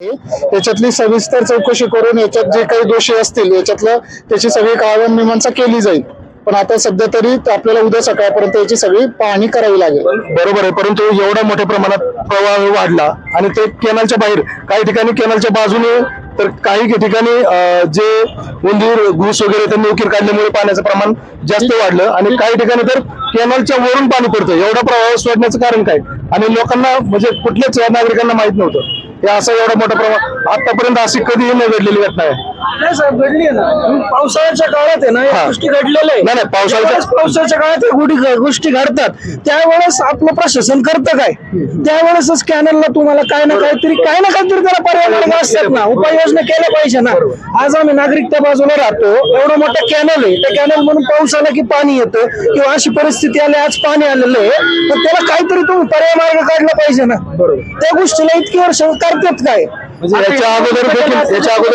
याच्यातली सविस्तर चौकशी करून याच्यात जे काही दोषी असतील याच्यातलं त्याची सगळी कायम मीमांसा केली जाईल. पण आता सध्या तरी आपल्याला उद्या सकाळपर्यंत याची सगळी पाहणी करावी लागेल. बरोबर आहे, परंतु एवढा मोठ्या प्रमाणात प्रवाह वाढला आणि ते कॅनलच्या बाहेर, काही ठिकाणी कॅनलच्या बाजूने, तर काही ठिकाणी जे उंदीर घुस वगैरे त्यांनी उकीर काढल्यामुळे पाण्याचं प्रमाण जास्त वाढलं आणि काही ठिकाणी तर कॅनलच्या वरून पाणी पडतं. एवढा प्रवाह सोडण्याचं कारण काय? आणि लोकांना म्हणजे कुठल्याच नागरिकांना माहित नव्हतं हे असं एवढा मोठा प्रवाह आतापर्यंत अशी कधीही न घडलेली घटना आहे. नाही साहेब, घडली आहे ना. पावसाळ्याच्या काळात आहे ना या गोष्टी घडलेल्या आहे. नाही पावसाळ्याच्या काळात या गोष्टी घडतात. त्यावेळेस आपलं प्रशासन करतं काय? त्यावेळेसच कॅनलला तुम्हाला काय ना काहीतरी त्याला पर्याय मार्ग असतात ना, उपाययोजना केल्या पाहिजे ना. आज आम्ही नागरिक त्या बाजूला राहतो, एवढं मोठं कॅनल आहे, त्या कॅनल म्हणून पाऊस आला की पाणी येतं किंवा अशी परिस्थिती आली, आज पाणी आलेलं आहे, तर त्याला काहीतरी तुम्ही पर्याय मार्ग काढला पाहिजे ना. त्या गोष्टीला इतकी वर्ष करतात काय? म्हणजे याच्या अगोदर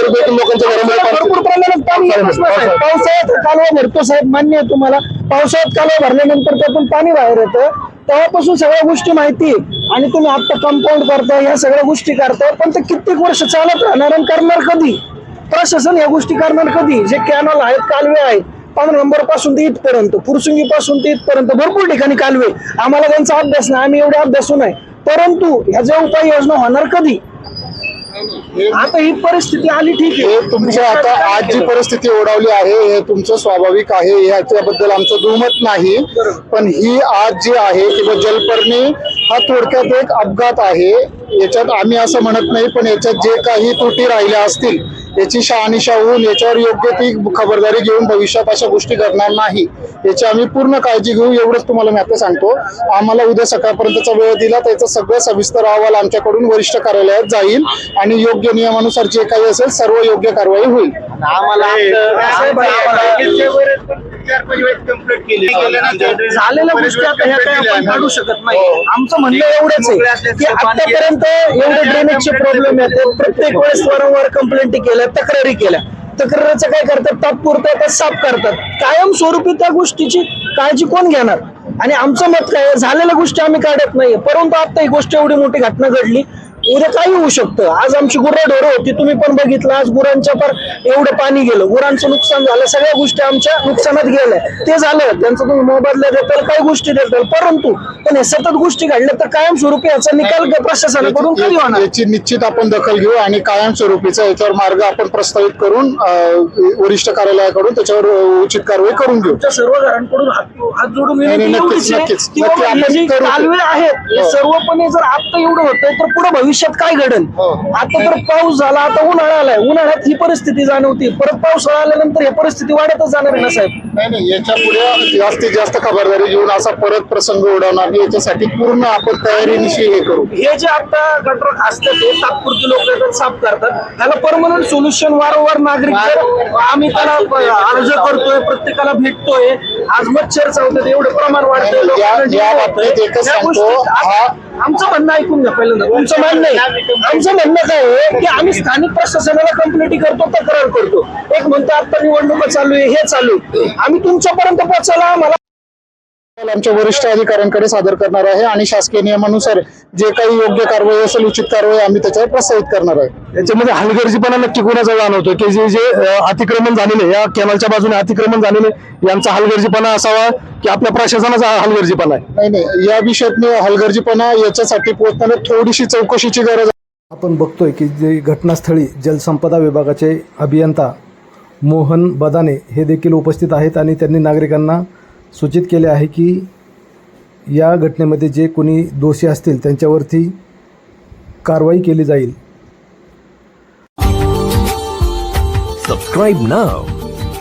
देखील लोकांच्या घरामध्ये भरपूर प्रमाणात पाणी येत असलं साहेब. पावसाळ्यात कालवा भरतो साहेब, मान्य आहे तुम्हाला. पावसाळ्यात कालवा भरल्यानंतर त्यातून पाणी बाहेर येतं, तेव्हापासून सगळ्या गोष्टी माहिती आहे. आणि तुम्ही आता कंपाऊंड करता, ह्या सगळ्या गोष्टी करताय, पण ते कित्येक वर्ष चालत राहणार आणि करणार कधी? प्रशासन या गोष्टी करणार कधी? जे कॅनल आहेत, कालवे आहेत, 15 नंबर पासून ते इथपर्यंत, फुरसुंगी पासून ते इथपर्यंत भरपूर ठिकाणी कालवे. आम्हाला त्यांचा अभ्यास नाही, आम्ही एवढे अभ्यासू नाही, परंतु ह्याच्या उपाययोजना होणार कधी? आता ही परिस्थिती आली, ठीक आहे. तुमचं आता आज जी परिस्थिती ओढावली आहे हे तुमचं स्वाभाविक आहे, याच्याबद्दल आमचं दुमत नाही. पण ही आज जी आहे किंवा जलपर्णी हा थोडक्यात एक अपघात आहे. याच्यात आम्ही असं म्हणत नाही, पण याच्यात जे काही त्रुटी राहिल्या असतील याची शहानिशा होऊन याच्यावर योग्य ती खबरदारी घेऊन भविष्यात अशा गोष्टी घडणार नाही याची आम्ही पूर्ण काळजी घेऊ. एवढंच तुम्हाला मी आता सांगतो. आम्हाला उद्या सकाळपर्यंतचा वेळ दिला, त्याचा सगळं सविस्तर अहवाल आमच्याकडून वरिष्ठ कार्यालयात जाईल आणि योग्य नियमानुसार जे काही असेल सर्व योग्य कारवाई होईल. झालेल्या गोष्टी आता ह्या काही आपण काढू शकत नाही. आमचं म्हणणं एवढंच आहे की आतापर्यंत एवढे ड्रेनेजचे प्रॉब्लेम येतात, प्रत्येक वेळेस वारंवार कंप्लेंटी केल्या, तक्रारी केल्या. तक्रारीचं काय करतात? तात्पुरतं आता साफ करतात. कायमस्वरूपी त्या गोष्टीची काळजी कोण घेणार? आणि आमचं मत काय, झालेल्या गोष्टी आम्ही काढत नाहीये, परंतु आता ही गोष्ट एवढी मोठी घटना घडली, उद्या काही होऊ शकतं. आज आमची गुरंढोरं होती, तुम्ही पण बघितलं, आज गुरांच्या पर एवढं पाणी गेलं, गुरांचं नुकसान झालं, सगळ्या गोष्टी आमच्या नुकसानात गेल्या. ते झालं, त्यांचं तुम्ही मोबदला देताल, काही गोष्टी देताल, परंतु पण हे सतत गोष्टी घडल्या तर कायमस्वरूपी याचा निकाल प्रशासनाकडून कधी होणार? याची निश्चित आपण दखल घेऊ आणि कायमस्वरूपीचा याच्यावर मार्ग आपण प्रस्तावित करून वरिष्ठ कार्यालयाकडून त्याच्यावर उचित कारवाई करून घेऊ. सर्व घरांकडून हात जोडून नक्कीच कालवे आहेत हे सर्वपणे जर आता एवढं होतंय तर पुढे भविष्यात काय घडेल? आता तर पाऊस झाला, आता उन्हाळा आलाय, उन्हाळ्यात ही परिस्थिती जाणवती, परत पावसाळा आल्यानंतर ही परिस्थिती वाढतच जाणार ना साहेब. नाही, याच्या पुढे जास्तीत जास्त खबरदारी घेऊन असा परत प्रसंग उडवणार नाही याच्यासाठी पूर्ण आपण तयारीनिशी हे करू. हे जे आता गटर असतात ते तात्पुरती लोक साफ करतात, त्याला परमनंट सोल्युशन वारंवार नागरिक आम्ही त्याला अर्ज करतोय, प्रत्येकाला भेटतोय. आज मच्छर चावतात, एवढं प्रमाण वाढतंय. आमचं म्हणणं ऐकून घ्या पहिल्यांदा. तुमचं म्हणणं आहे, आमचं म्हणणं काय आहे की आम्ही स्थानिक प्रशासनाला कंप्लेंटी करतो, तक्रार करतो. एक म्हणतो आता निवडणुका चालू आहे, हे चालू आहे, आम्ही तुमच्यापर्यंत पोहोचायला आम्हाला आमच्या वरिष्ठ अधिकाऱ्यांकडे सादर करणार आहे आणि शासकीय नियमानुसार जे काही योग्य कारवाई असेल, उचित कारवाई आम्ही त्याच्यावर प्रस्तावित करणार आहे. याच्यामध्ये हलगर्जीपणा नक्की कोणाचा जाणवतो की जे अतिक्रमण झालेले, या कॅनलच्या बाजूने अतिक्रमण झालेले, यांचा हलगर्जीपणा असावा की आपल्या प्रशासनाचा हलगर्जीपणा आहे? नाही, या विषयात हलगर्जीपणा याच्यासाठी पोहोचताना थोडीशी चौकशीची गरज. आपण बघतोय की जे घटनास्थळी जलसंपदा विभागाचे अभियंता मोहन बदाने हे देखील उपस्थित आहेत आणि त्यांनी नागरिकांना सूचित केले आहे की या घटनेमध्ये जे कोणी दोषी असतील त्यांच्यावरती कारवाई केली जाईल. Subscribe now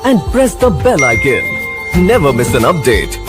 and press the bell icon. Never miss an update.